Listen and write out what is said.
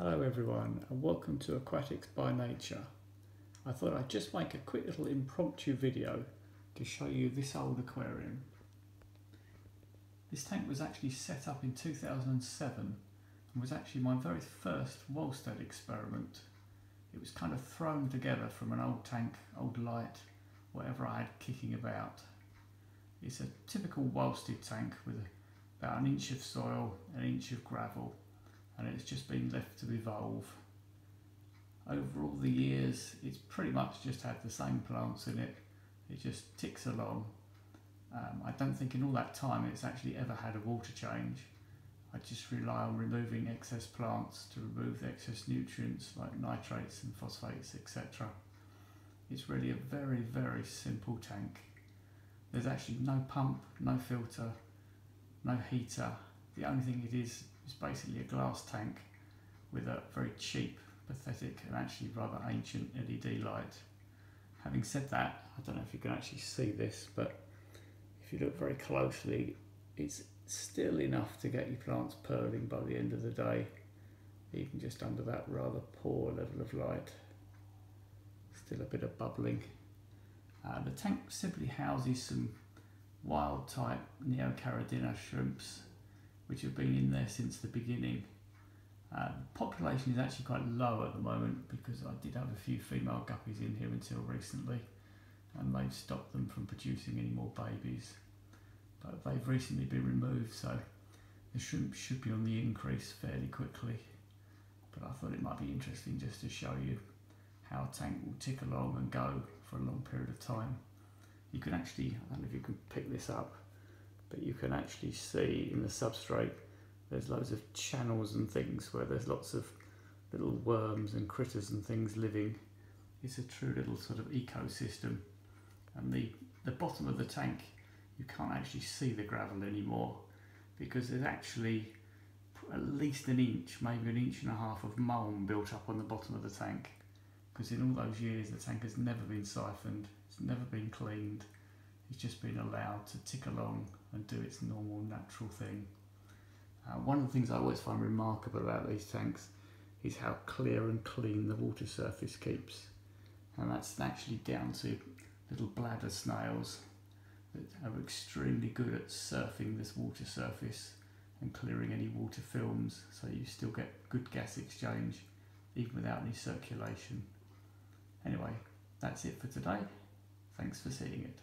Hello everyone and welcome to Aquatics by Nature. I thought I'd just make a quick little impromptu video to show you this old aquarium. This tank was actually set up in 2007 and was actually my very first Walstad experiment. It was kind of thrown together from an old tank, old light, whatever I had kicking about. It's a typical Walstad tank with about an inch of soil, an inch of gravel, and it's just been left to evolve. Over all the years, it's pretty much just had the same plants in it. It just ticks along. I don't think in all that time it's actually ever had a water change. I just rely on removing excess plants to remove the excess nutrients like nitrates and phosphates, etc. It's really a very, very simple tank. There's actually no pump, no filter, no heater. The only thing it is basically a glass tank with a very cheap, pathetic and actually rather ancient LED light. Having said that, I don't know if you can actually see this, but if you look very closely, it's still enough to get your plants purling by the end of the day, even just under that rather poor level of light. Still a bit of bubbling. The tank simply houses some wild type Neocaridina shrimps which have been in there since the beginning. The population is actually quite low at the moment because I did have a few female guppies in here until recently and they've stopped them from producing any more babies. But they've recently been removed, so the shrimp should be on the increase fairly quickly. But I thought it might be interesting just to show you how a tank will tick along and go for a long period of time. You can actually, I don't know if you can pick this up, but you can actually see in the substrate there's loads of channels and things where there's lots of little worms and critters and things living. It's a true little sort of ecosystem. And the bottom of the tank, you can't actually see the gravel anymore because there's actually at least an inch, maybe an inch and a half of mulm built up on the bottom of the tank, because in all those years the tank has never been siphoned, it's never been cleaned, it's just been allowed to tick along and do its normal natural thing. One of the things I always find remarkable about these tanks is how clear and clean the water surface keeps, and that's actually down to little bladder snails that are extremely good at surfing this water surface and clearing any water films, so you still get good gas exchange even without any circulation. Anyway, that's it for today. Thanks for seeing it.